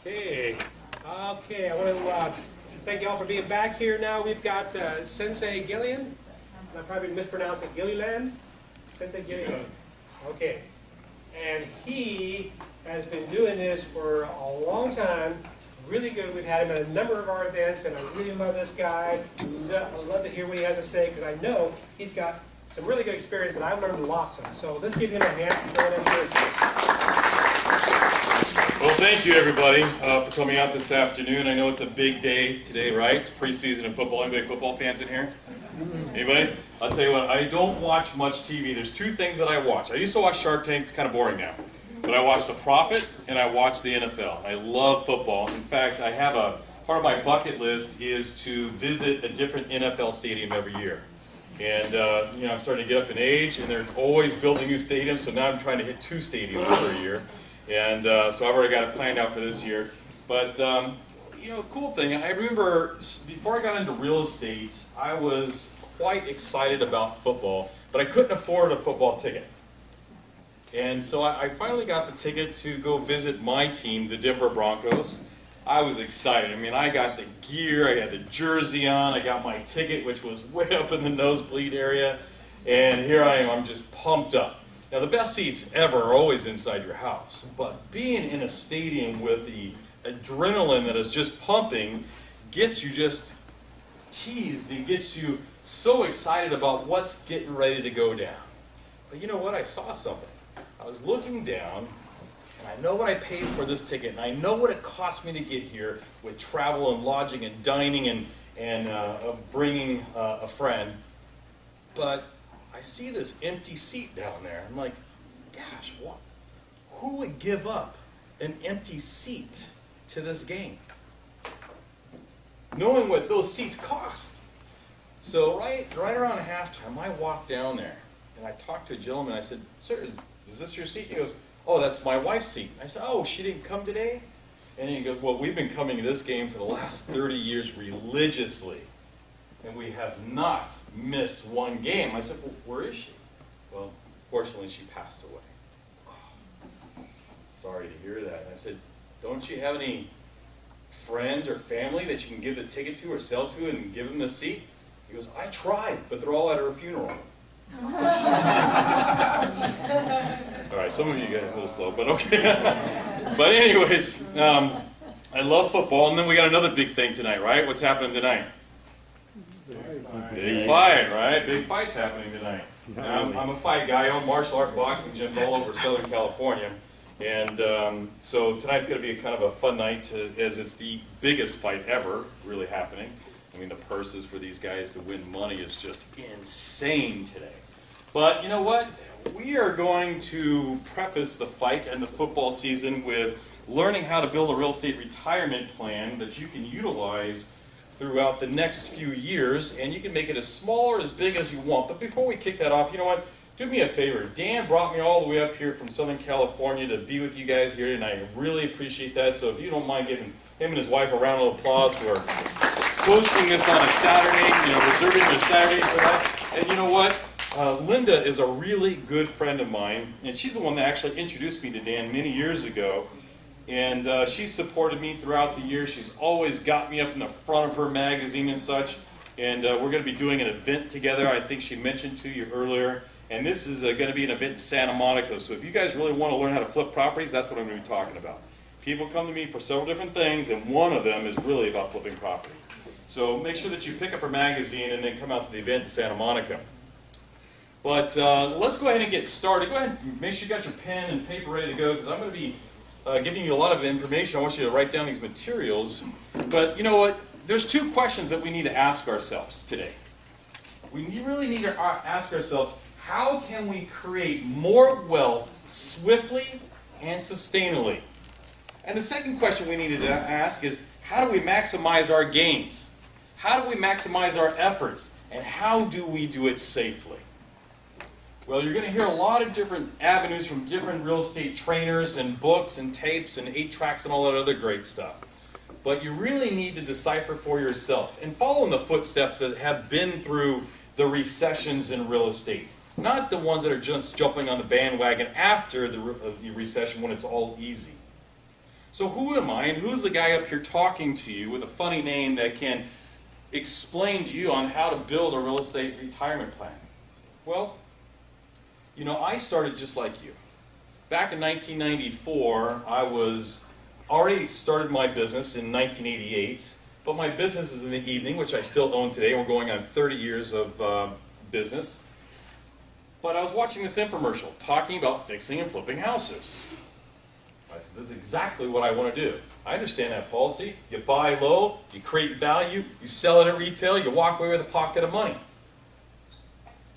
Okay. Okay, I want to thank you all for being back here now. We've got Sensei Gilliland. I probably mispronounced it, Gilliland? Sensei Gilliland. Okay. And he has been doing this for a long time. Really good. We've had him at a number of our events, and I really love this guy. I love to hear what he has to say, because I know he's got some really good experience, and I've learned a lot from him. So let's give him a hand for joining us here. Well, thank you, everybody, for coming out this afternoon. I know it's a big day today, right? It's preseason in football. Anybody football fans in here? Anybody? I'll tell you what, I don't watch much TV. There's two things that I watch. I used to watch Shark Tank. It's kind of boring now. But I watch The Prophet, and I watch the NFL. I love football. In fact, I have part of my bucket list is to visit a different NFL stadium every year. And, I'm starting to get up in age, and they're always building new stadiums, so now I'm trying to hit 2 stadiums per year. And so I've already got it planned out for this year. But, cool thing, I remember before I got into real estate, I was quite excited about football, but I couldn't afford a football ticket. And so I finally got the ticket to go visit my team, the Denver Broncos. I was excited. I mean, I got the gear, I had the jersey on, I got my ticket, which was way up in the nosebleed area, and here I am, I'm just pumped up. Now, the best seats ever are always inside your house, but being in a stadium with the adrenaline that is just pumping gets you just teased and gets you so excited about what's getting ready to go down. But you know what? I saw something. I was looking down, and I know what I paid for this ticket, and I know what it cost me to get here with travel and lodging and dining and bringing a friend, but I see this empty seat down there. I'm like, gosh, what? Who would give up an empty seat to this game? Knowing what those seats cost. So right around halftime, I walked down there, and I talked to a gentleman. I said, sir, is this your seat? He goes, oh, that's my wife's seat. I said, oh, she didn't come today? And he goes, well, we've been coming to this game for the last 30 years religiously, and we have not missed one game. I said, well, where is she? Well, fortunately, she passed away. Oh, sorry to hear that. And I said, don't you have any friends or family that you can give the ticket to or sell to and give them the seat? He goes, I tried, but they're all at her funeral. All right, some of you get a little slow, but okay. But anyways, I love football, and then we got another big thing tonight, right? What's happening tonight? Big fight, right? Big fight's happening tonight. Now, I'm a fight guy. I own martial art boxing gyms all over Southern California. And so tonight's going to be kind of a fun night as it's the biggest fight ever really happening. I mean, the purses for these guys to win money is just insane today. But you know what? We are going to preface the fight and the football season with learning how to build a real estate retirement plan that you can utilize throughout the next few years, and you can make it as small or as big as you want. But before we kick that off, you know what? Do me a favor. Dan brought me all the way up here from Southern California to be with you guys here tonight. I really appreciate that. So if you don't mind giving him and his wife a round of applause for hosting this on a Saturday, reserving a Saturday for that. And you know what? Linda is a really good friend of mine, and she's the one that actually introduced me to Dan many years ago. And she supported me throughout the year. She's always got me up in the front of her magazine and such. And we're going to be doing an event together. I think she mentioned to you earlier. And this is going to be an event in Santa Monica. So if you guys really want to learn how to flip properties, that's what I'm going to be talking about. People come to me for several different things, and one of them is really about flipping properties. So make sure that you pick up her magazine and then come out to the event in Santa Monica. But let's go ahead and get started. Go ahead and make sure you got your pen and paper ready to go, because I'm going to be giving you a lot of information. I want you to write down these materials. But you know what? There's 2 questions that we need to ask ourselves today. We really need to ask ourselves, how can we create more wealth swiftly and sustainably? And the second question we needed to ask is, how do we maximize our gains? How do we maximize our efforts? And how do we do it safely? Well, you're going to hear a lot of different avenues from different real estate trainers and books and tapes and 8-tracks and all that other great stuff. But you really need to decipher for yourself and follow in the footsteps that have been through the recessions in real estate. Not the ones that are just jumping on the bandwagon after the recession when it's all easy. So who am I, and who's the guy up here talking to you with a funny name that can explain to you on how to build a real estate retirement plan? Well, you know, I started just like you. Back in 1994, I was already started my business in 1988, but my business is in the evening, which I still own today. We're going on 30 years of business. But I was watching this infomercial talking about fixing and flipping houses. I said, this is exactly what I want to do. I understand that policy. You buy low, you create value, you sell it at retail, you walk away with a pocket of money.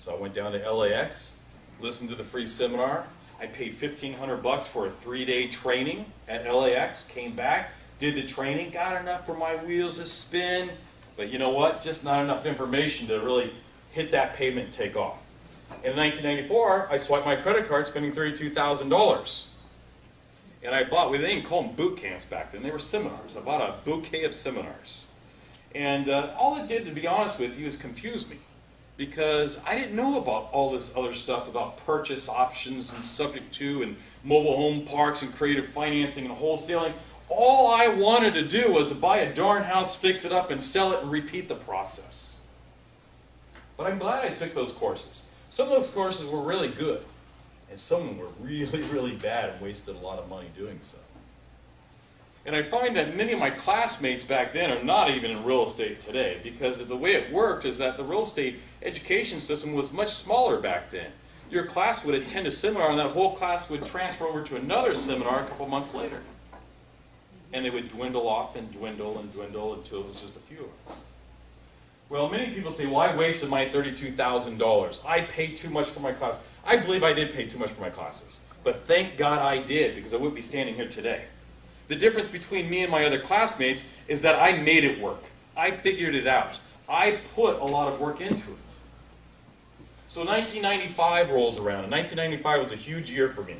So I went down to LAX, listened to the free seminar. I paid $1,500 for a 3-day training at LAX, came back, did the training, got enough for my wheels to spin, but you know what? Just not enough information to really hit that pavement and take off. In 1994, I swiped my credit card, spending $32,000. And I bought, they didn't call them boot camps back then, they were seminars. I bought a bouquet of seminars. And all it did, to be honest with you, is confuse me. Because I didn't know about all this other stuff about purchase options and subject to and mobile home parks and creative financing and wholesaling. All I wanted to do was to buy a darn house, fix it up, and sell it and repeat the process. But I'm glad I took those courses. Some of those courses were really good, and some of them were really, really bad and wasted a lot of money doing so. And I find that many of my classmates back then are not even in real estate today, because the way it worked is that the real estate education system was much smaller back then. Your class would attend a seminar, and that whole class would transfer over to another seminar a couple months later. And they would dwindle off and dwindle and dwindle until it was just a few of us. Well, many people say, well, I wasted my $32,000. I paid too much for my class. I believe I did pay too much for my classes. But thank God I did, because I wouldn't be standing here today. The difference between me and my other classmates is that I made it work. I figured it out. I put a lot of work into it. So 1995 rolls around, and 1995 was a huge year for me.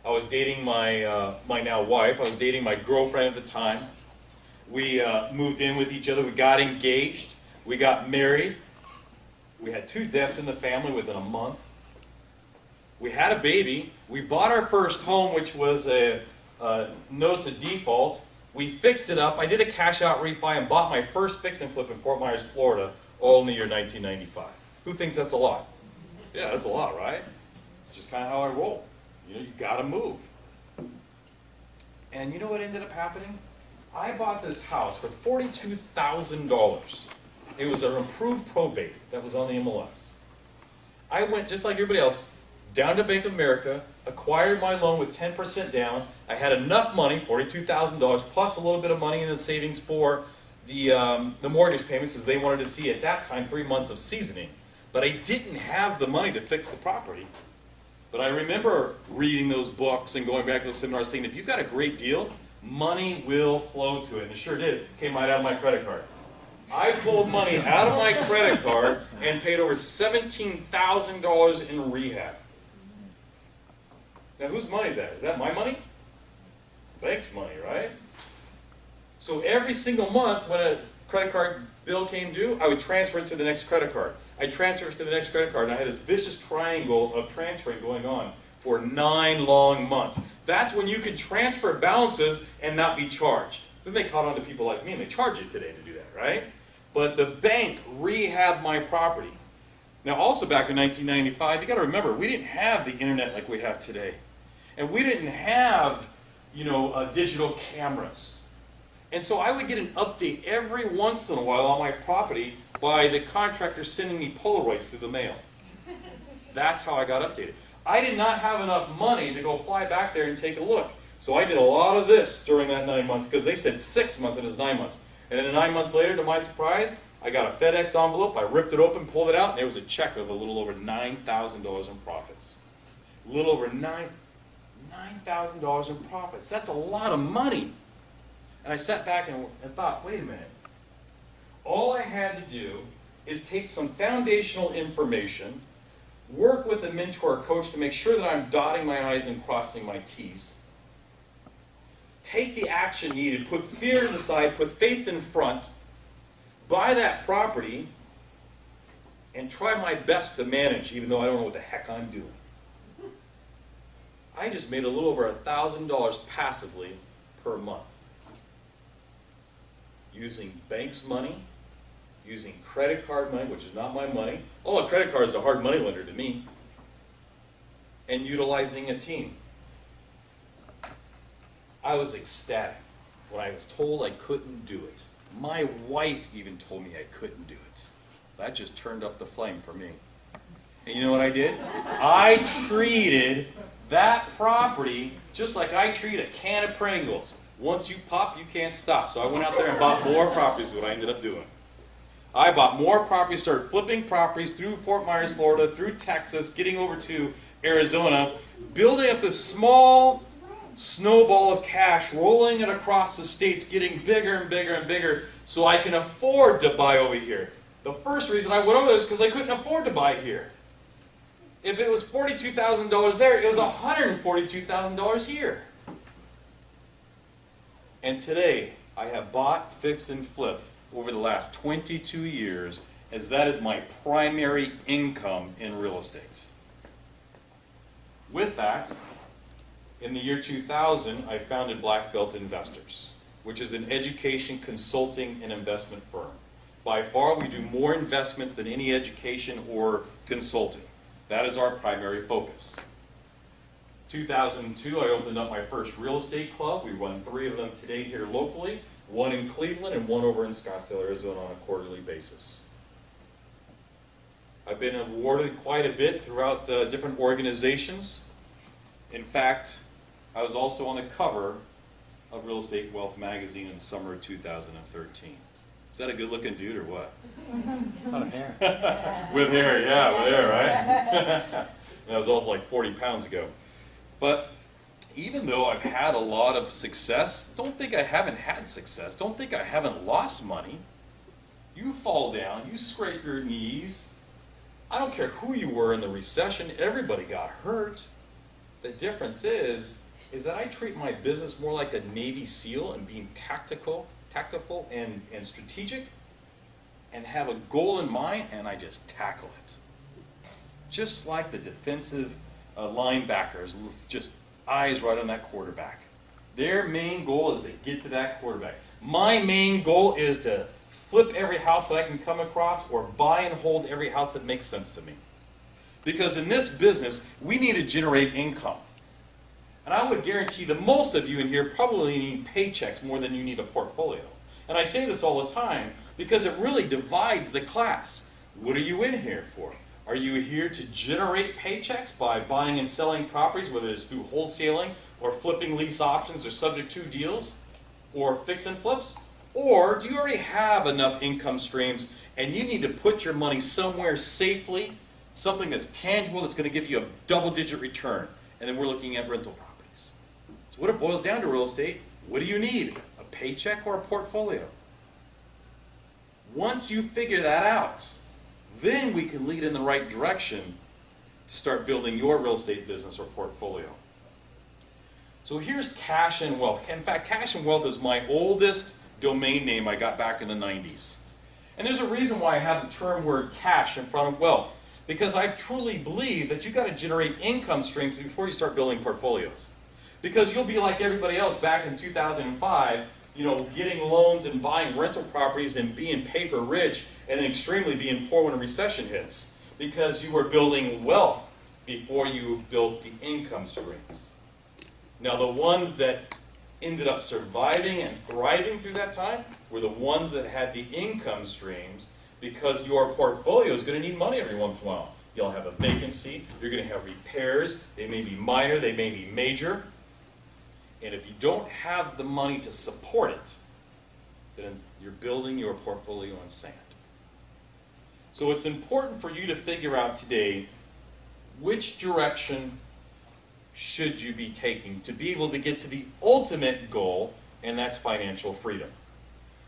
I was dating my now wife. I was dating my girlfriend at the time. We moved in with each other. We got engaged. We got married. We had 2 deaths in the family within a month. We had a baby. We bought our first home, which was a notice of default. We fixed it up. I did a cash out refi and bought my first fix and flip in Fort Myers, Florida, all in the year 1995. Who thinks that's a lot? Yeah, that's a lot, right? It's just kind of how I roll. You know, you gotta move. And you know what ended up happening? I bought this house for $42,000. It was an improved probate that was on the MLS. I went, just like everybody else, down to Bank of America, acquired my loan with 10% down. I had enough money, $42,000, plus a little bit of money in the savings for the mortgage payments, as they wanted to see at that time 3 months of seasoning. But I didn't have the money to fix the property. But I remember reading those books and going back to those seminars saying, if you've got a great deal, money will flow to it. And it sure did. It came right out of my credit card. I pulled money out of my credit card and paid over $17,000 in rehab. Now, whose money is that? Is that my money? It's the bank's money, right? So every single month when a credit card bill came due, I would transfer it to the next credit card. I'd transfer it to the next credit card, and I had this vicious triangle of transferring going on for 9 long months. That's when you could transfer balances and not be charged. Then they caught on to people like me, and they charge you today to do that, right? But the bank rehabbed my property. Now, also back in 1995, you got to remember, we didn't have the internet like we have today. And we didn't have, digital cameras. And so I would get an update every once in a while on my property by the contractor sending me Polaroids through the mail. That's how I got updated. I did not have enough money to go fly back there and take a look. So I did a lot of this during that 9 months, because they said 6 months and it was 9 months. And then 9 months later, to my surprise, I got a FedEx envelope, I ripped it open, pulled it out, and there was a check of a little over $9,000 in profits. A little over $9,000 in profits. That's a lot of money. And I sat back and thought, wait a minute. All I had to do is take some foundational information, work with a mentor or coach to make sure that I'm dotting my I's and crossing my T's, take the action needed, put fear to the side, put faith in front, buy that property, and try my best to manage, even though I don't know what the heck I'm doing. I just made a little over $1,000 passively per month. Using bank's money, using credit card money, which is not my money. Oh, a credit card is a hard money lender to me. And utilizing a team. I was ecstatic when I was told I couldn't do it. My wife even told me I couldn't do it. That just turned up the flame for me. And you know what I did? I treated that property just like I treat a can of Pringles. Once you pop, you can't stop. So I went out there and bought more properties, is what I ended up doing. I bought more properties, started flipping properties through Fort Myers, Florida, through Texas, getting over to Arizona, building up this small snowball of cash, rolling it across the states, getting bigger and bigger and bigger, so I can afford to buy over here. The first reason I went over there is because I couldn't afford to buy here. If it was $42,000 there, it was $142,000 here. And today, I have bought, fixed, and flipped over the last 22 years, as that is my primary income in real estate. With that, in the year 2000, I founded Black Belt Investors, which is an education, consulting, and investment firm. By far, we do more investments than any education or consulting. That is our primary focus. 2002, I opened up my first real estate club. We run 3 of them today here locally, 1 in Cleveland and 1 over in Scottsdale, Arizona on a quarterly basis. I've been awarded quite a bit throughout different organizations. In fact, I was also on the cover of Real Estate Wealth magazine in the summer of 2013. Is that a good-looking dude or what? With hair. With hair, yeah, with hair, right? That was also like 40 pounds ago. But even though I've had a lot of success, don't think I haven't had success. Don't think I haven't lost money. You fall down, you scrape your knees. I don't care who you were in the recession, everybody got hurt. The difference is that I treat my business more like a Navy SEAL and being tactical and strategic, and have a goal in mind, and I just tackle it. Just like the defensive linebackers, just eyes right on that quarterback. Their main goal is to get to that quarterback. My main goal is to flip every house that I can come across, or buy and hold every house that makes sense to me. Because in this business, we need to generate income. And I would guarantee that most of you in here probably need paychecks more than you need a portfolio. And I say this all the time because it really divides the class. What are you in here for? Are you here to generate paychecks by buying and selling properties, whether it's through wholesaling or flipping lease options or subject to deals or fix and flips? Or do you already have enough income streams and you need to put your money somewhere safely, something that's tangible that's going to give you a double-digit return? And then we're looking at rental properties. So what it boils down to real estate, what do you need? A paycheck or a portfolio? Once you figure that out, then we can lead in the right direction to start building your real estate business or portfolio. So here's Cash and Wealth. In fact, Cash and Wealth is my oldest domain name I got back in the 90s. And there's a reason why I have the term word cash in front of wealth. Because I truly believe that you've got to generate income streams before you start building portfolios. Because you'll be like everybody else back in 2005, getting loans and buying rental properties and being paper rich and then extremely being poor when a recession hits. Because you were building wealth before you built the income streams. Now the ones that ended up surviving and thriving through that time were the ones that had the income streams, because your portfolio is going to need money every once in a while. You'll have a vacancy, you're going to have repairs, they may be minor, they may be major. And if you don't have the money to support it, then you're building your portfolio on sand. So it's important for you to figure out today which direction should you be taking to be able to get to the ultimate goal, and that's financial freedom.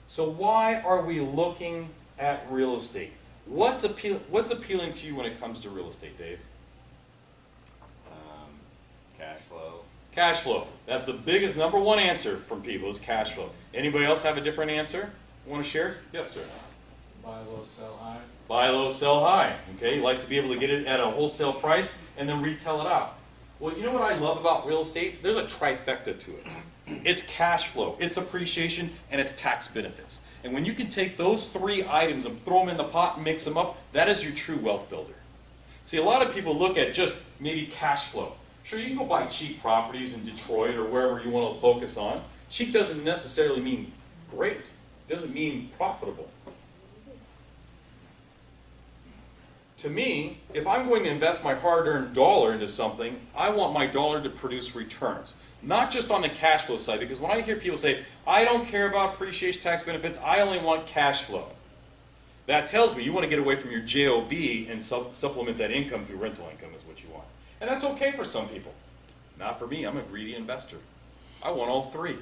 So why are we looking at real estate? What's appealing to you when it comes to real estate, Dave? Cash flow. Cash flow. That's the biggest, number one answer from people is cash flow. Anybody else have a different answer? Want to share? Yes, sir. Buy low, sell high. Buy low, sell high. Okay, he likes to be able to get it at a wholesale price and then retail it out. Well, you know what I love about real estate? There's a trifecta to it. It's cash flow, it's appreciation, and it's tax benefits. And when you can take those three items and throw them in the pot and mix them up, that is your true wealth builder. See, a lot of people look at just maybe cash flow. Sure, you can go buy cheap properties in Detroit or wherever you want to focus on. Cheap doesn't necessarily mean great. It doesn't mean profitable. To me, if I'm going to invest my hard-earned dollar into something, I want my dollar to produce returns. Not just on the cash flow side, because when I hear people say, I don't care about appreciation tax benefits, I only want cash flow. That tells me you want to get away from your JOB and supplement that income through rental income is what you want. And that's okay for some people. Not for me, I'm a greedy investor. I want all three.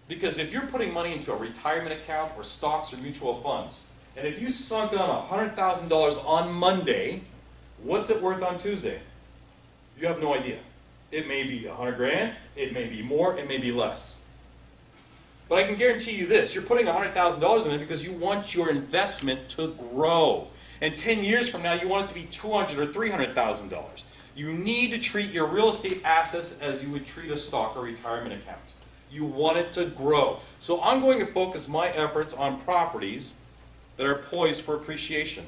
Because if you're putting money into a retirement account or stocks or mutual funds, and if you sunk on $100,000 on Monday, what's it worth on Tuesday? You have no idea. It may be 100 grand, it may be more, it may be less. But I can guarantee you this, you're putting $100,000 in it because you want your investment to grow. And 10 years from now, you want it to be $200,000 or $300,000. You need to treat your real estate assets as you would treat a stock or retirement account. You want it to grow. So I'm going to focus my efforts on properties that are poised for appreciation,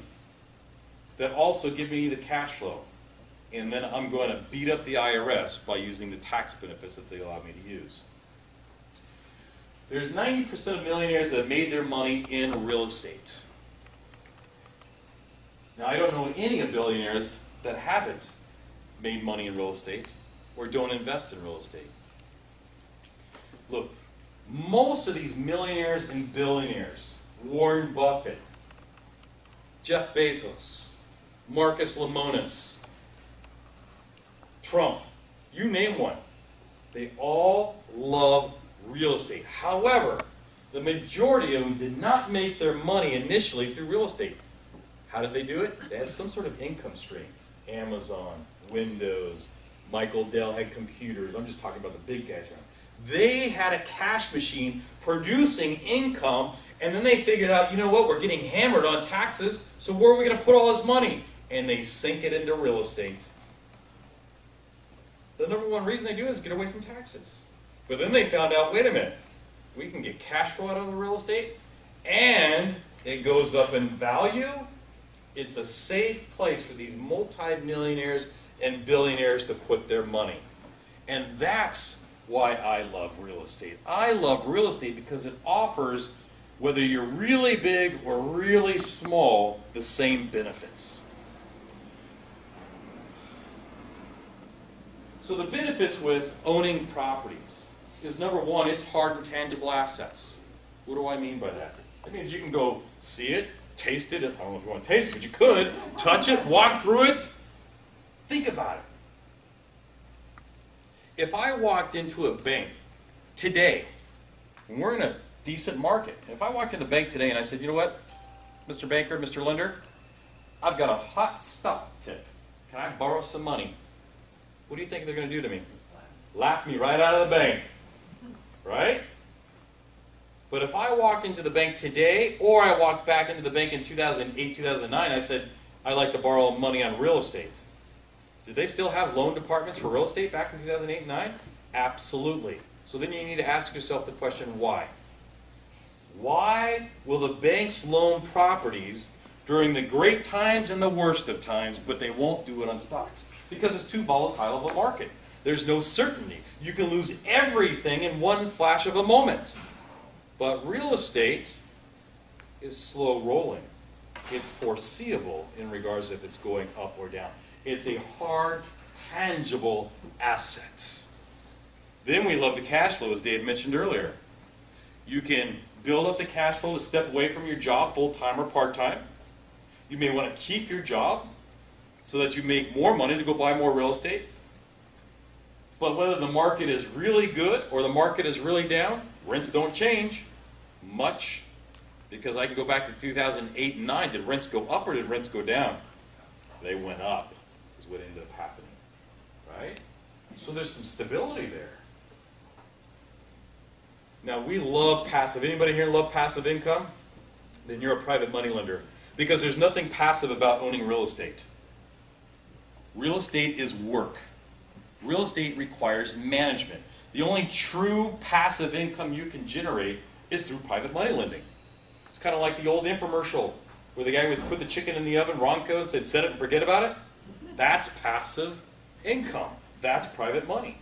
that also give me the cash flow. And then I'm going to beat up the IRS by using the tax benefits that they allow me to use. There's 90% of millionaires that have made their money in real estate. Now, I don't know any of billionaires that haven't made money in real estate or don't invest in real estate. Look, most of these millionaires and billionaires, Warren Buffett, Jeff Bezos, Marcus Lemonis, Trump, you name one, they all love real estate. However, the majority of them did not make their money initially through real estate. How did they do it? They had some sort of income stream. Amazon, Windows, Michael Dell had computers. I'm just talking about the big guys around. They had a cash machine producing income, and then they figured out, you know what, we're getting hammered on taxes, so where are we going to put all this money? And they sink it into real estate. The number one reason they do it is get away from taxes. But then they found out, wait a minute, we can get cash flow out of the real estate, and it goes up in value. It's a safe place for these multi-millionaires and billionaires to put their money. And that's why I love real estate. I love real estate because it offers, whether you're really big or really small, the same benefits. So the benefits with owning properties is, number one, it's hard and tangible assets. What do I mean by that? That means you can go see it, taste it. I don't know if you want to taste it, but you could. Touch it, walk through it. Think about it. If I walked into a bank today, and we're in a decent market, and if I walked into a bank today and I said, you know what, Mr. Banker, Mr. Lender, I've got a hot stock tip. Can I borrow some money? What do you think they're going to do to me? Laugh me right out of the bank. Right? But if I walk into the bank today, or I walk back into the bank in 2008, 2009, I said, I'd like to borrow money on real estate. Did they still have loan departments for real estate back in 2008 and 2009? Absolutely. So then you need to ask yourself the question, why? Why will the banks loan properties during the great times and the worst of times, but they won't do it on stocks? Because it's too volatile of a market. There's no certainty. You can lose everything in one flash of a moment. But real estate is slow rolling. It's foreseeable in regards to if it's going up or down. It's a hard, tangible asset. Then we love the cash flow, as Dave mentioned earlier. You can build up the cash flow to step away from your job, full-time or part-time. You may want to keep your job so that you make more money to go buy more real estate. But whether the market is really good or the market is really down, rents don't change much, because I can go back to 2008 and 2009. Did rents go up or did rents go down? They went up, is what ended up happening. Right? So there's some stability there. Now, we love passive. Anybody here love passive income? Then you're a private money lender, because there's nothing passive about owning real estate. Real estate is work. Real estate requires management. The only true passive income you can generate is through private money lending. It's kind of like the old infomercial where the guy would put the chicken in the oven, wrong code, said set it and forget about it. That's passive income. That's private money.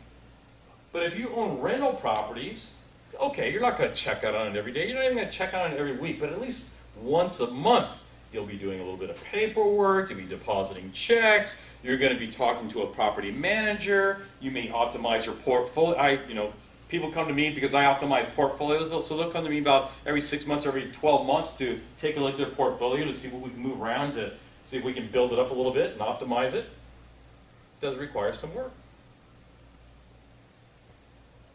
But if you own rental properties, okay, you're not going to check out on it every day. You're not even going to check out on it every week, but at least once a month, you'll be doing a little bit of paperwork, you'll be depositing checks, you're going to be talking to a property manager, you may optimize your portfolio. People come to me because I optimize portfolios, so they'll come to me about every 6 months or every 12 months to take a look at their portfolio to see what we can move around to see if we can build it up a little bit and optimize it. It does require some work.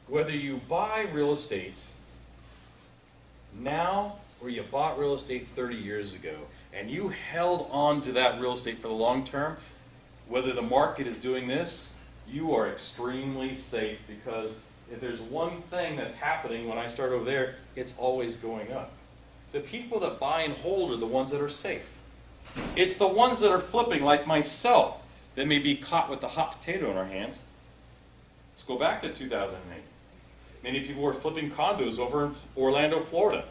Whether you buy real estate now or you bought real estate 30 years ago and you held on to that real estate for the long term, whether the market is doing this, you are extremely safe, because if there's one thing that's happening when I start over there, it's always going up. The people that buy and hold are the ones that are safe. It's the ones that are flipping, like myself, that may be caught with the hot potato in our hands. Let's go back to 2008. Many people were flipping condos over in Orlando, Florida.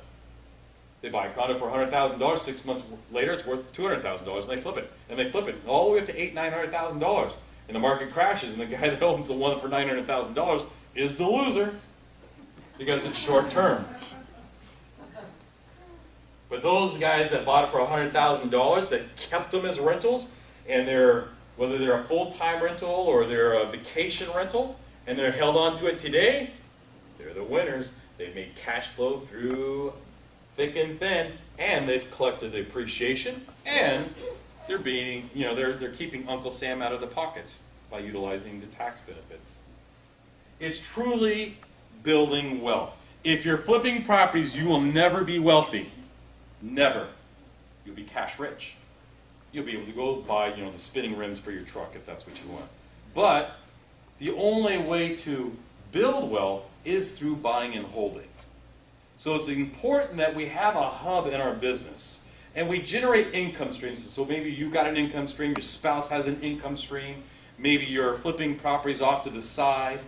They buy a condo for $100,000. 6 months later, it's worth $200,000, and they flip it. And they flip it all the way up to $800,000, $900,000. And the market crashes, and the guy that owns the one for $900,000 is the loser, because it's short term. But those guys that bought it for $100,000, that kept them as rentals, and whether they're a full-time rental or they're a vacation rental, and they're held on to it today, they're the winners. They made cash flow through thick and thin, and they've collected the appreciation, and they're they're keeping Uncle Sam out of the pockets by utilizing the tax benefits. It's truly building wealth. If you're flipping properties, you will never be wealthy. Never. You'll be cash rich. You'll be able to go buy, the spinning rims for your truck if that's what you want. But the only way to build wealth is through buying and holding. So it's important that we have a hub in our business and we generate income streams. So maybe you got an income stream, your spouse has an income stream, maybe you're flipping properties off to the side,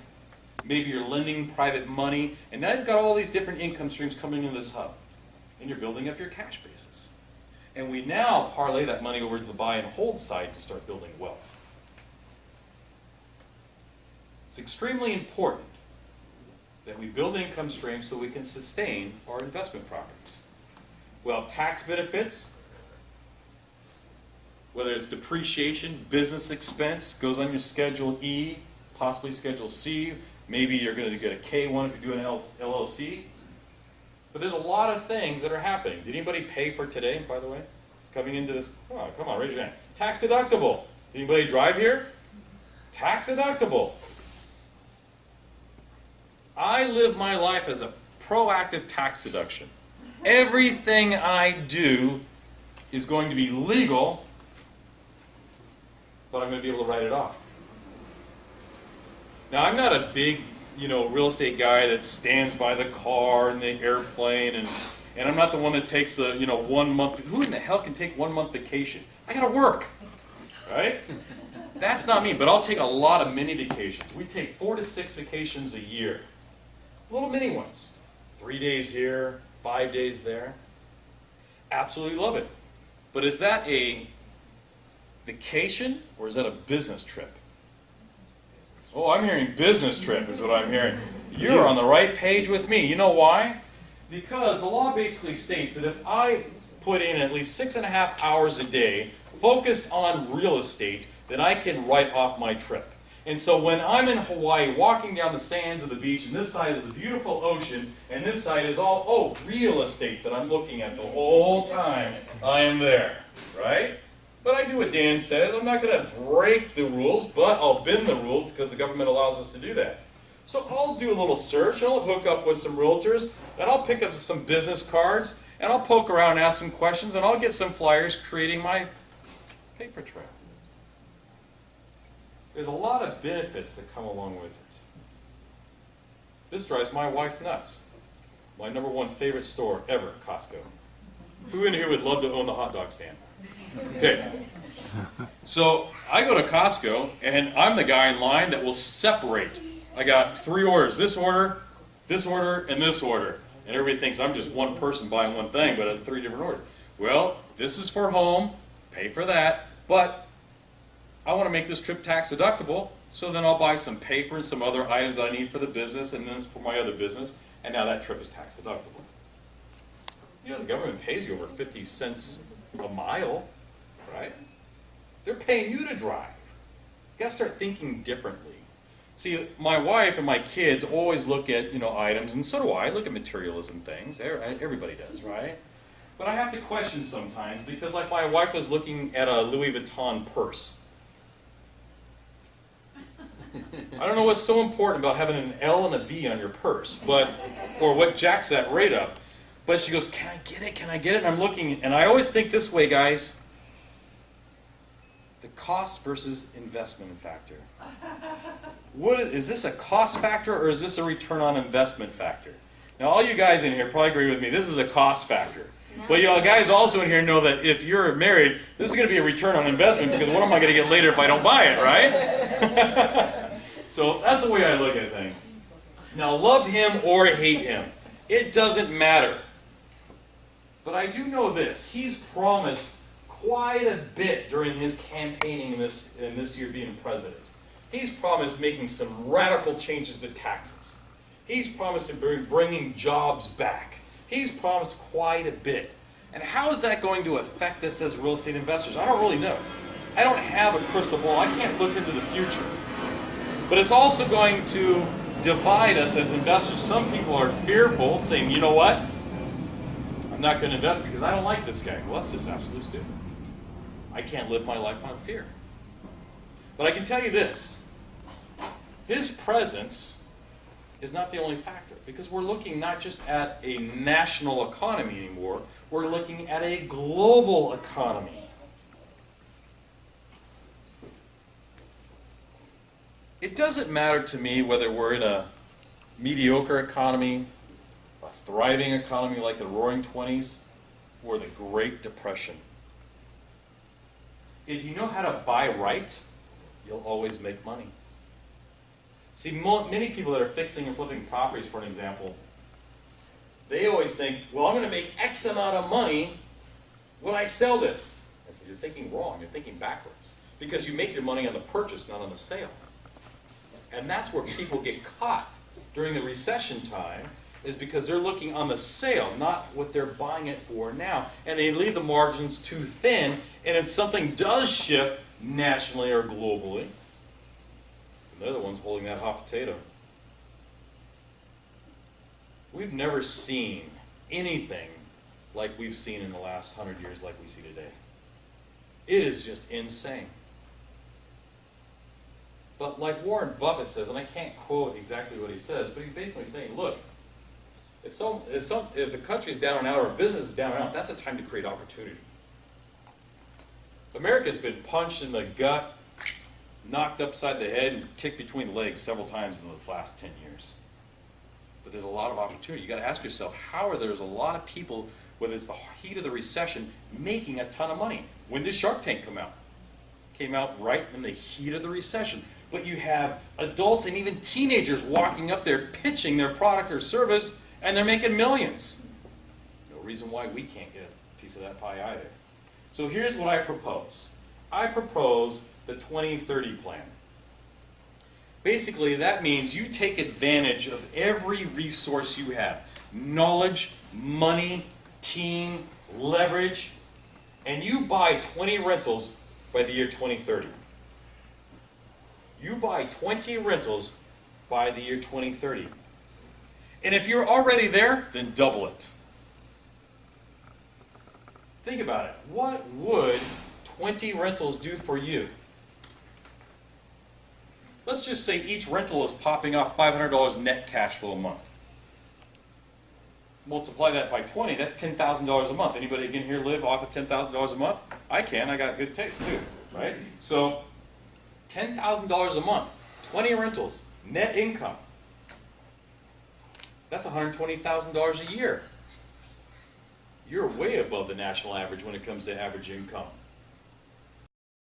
maybe you're lending private money, and now you've got all these different income streams coming into this hub. And you're building up your cash basis. And we now parlay that money over to the buy and hold side to start building wealth. It's extremely important that we build income streams so we can sustain our investment properties. Well, tax benefits, whether it's depreciation, business expense, goes on your Schedule E, possibly Schedule C. Maybe you're going to get a K1 if you do an LLC. But there's a lot of things that are happening. Did anybody pay for today, by the way? Coming into this? Come on, raise your hand. Tax deductible. Did anybody drive here? Tax deductible. I live my life as a proactive tax deduction. Everything I do is going to be legal, but I'm going to be able to write it off. Now, I'm not a big, real estate guy that stands by the car and the airplane, and I'm not the one that takes the, 1 month. Who in the hell can take 1 month vacation? I gotta work, right? That's not me, but I'll take a lot of mini vacations. We take 4 to 6 vacations a year. Little mini ones. 3 days here, 5 days there. Absolutely love it. But is that a vacation or is that a business trip? Oh, I'm hearing business trip is what I'm hearing. You're on the right page with me. You know why? Because the law basically states that if I put in at least 6.5 hours a day focused on real estate, then I can write off my trip. And so when I'm in Hawaii walking down the sands of the beach, and this side is the beautiful ocean, and this side is all, real estate that I'm looking at the whole time I am there, right? But I do what Dan says. I'm not going to break the rules, but I'll bend the rules because the government allows us to do that. So I'll do a little search, I'll hook up with some realtors, and I'll pick up some business cards, and I'll poke around and ask some questions, and I'll get some flyers creating my paper trail. There's a lot of benefits that come along with it. This drives my wife nuts. My number one favorite store ever, Costco. Who in here would love to own the hot dog stand? Okay. So I go to Costco, and I'm the guy in line that will separate I got 3 orders, this order, and this order. And everybody thinks I'm just one person buying one thing, but it's 3 different orders. Well, this is for home, pay for that, but I want to make this trip tax deductible, so then I'll buy some paper and some other items that I need for the business, and then it's for my other business, and now that trip is tax deductible. You know, the government pays you over 50 cents a mile, right? They're paying you to drive. You got to start thinking differently. See, my wife and my kids always look at, items, and so do I. I look at materialism things. Everybody does, right? But I have to question sometimes because, like, my wife was looking at a Louis Vuitton purse. I don't know what's so important about having an L and a V on your purse, or what jacks that rate up. But she goes, "Can I get it? Can I get it?" And I'm looking, and I always think this way, guys. The cost versus investment factor. Is this a cost factor or is this a return on investment factor? Now, all you guys in here probably agree with me. This is a cost factor. But you guys also in here know that if you're married, this is going to be a return on investment because what am I going to get later if I don't buy it, right? So that's the way I look at things. Now, love him or hate him, it doesn't matter. But I do know this. He's promised quite a bit during his campaigning in this year being president. He's promised making some radical changes to taxes. He's promised bringing jobs back. He's promised quite a bit. And how is that going to affect us as real estate investors? I don't really know. I don't have a crystal ball. I can't look into the future. But it's also going to divide us as investors. Some people are fearful, saying, "You know what? I'm not going to invest because I don't like this guy." Well, that's just absolutely stupid. I can't live my life on fear. But I can tell you this. His presence is not the only factor, because we're looking not just at a national economy anymore, we're looking at a global economy. It doesn't matter to me whether we're in a mediocre economy, a thriving economy like the Roaring '20s, or the Great Depression. If you know how to buy right, you'll always make money. See, many people that are fixing and flipping properties, for an example, they always think, well, I'm going to make X amount of money when I sell this. I said, you're thinking wrong. You're thinking backwards. Because you make your money on the purchase, not on the sale. And that's where people get caught during the recession time, is because they're looking on the sale, not what they're buying it for now. And they leave the margins too thin, and if something does shift nationally or globally, they're the ones holding that hot potato. We've never seen anything like we've seen in the last 100 years like we see today. It is just insane. But like Warren Buffett says, and I can't quote exactly what he says, but he's basically saying, look, if the country's down and out or a business is down and out, that's a time to create opportunity. America's been punched in the gut, knocked upside the head, and kicked between the legs several times in this last 10 years. But there's a lot of opportunity. You've got to ask yourself, how are there's a lot of people, whether it's the heat of the recession, making a ton of money? When did Shark Tank come out? Came out right in the heat of the recession. But you have adults and even teenagers walking up there pitching their product or service, and they're making millions. No reason why we can't get a piece of that pie either. So here's what I propose. I propose the 2030 plan. Basically, that means you take advantage of every resource you have. Knowledge, money, team, leverage, and you buy 20 rentals by the year 2030. You buy 20 rentals by the year 2030. And if you're already there, then double it. Think about it. What would 20 rentals do for you? Let's just say each rental is popping off $500 net cash flow a month. Multiply that by 20, that's $10,000 a month. Anybody in here live off of $10,000 a month? I can. I got good taste too, right? So $10,000 a month, 20 rentals, net income. That's $120,000 a year. You're way above the national average when it comes to average income.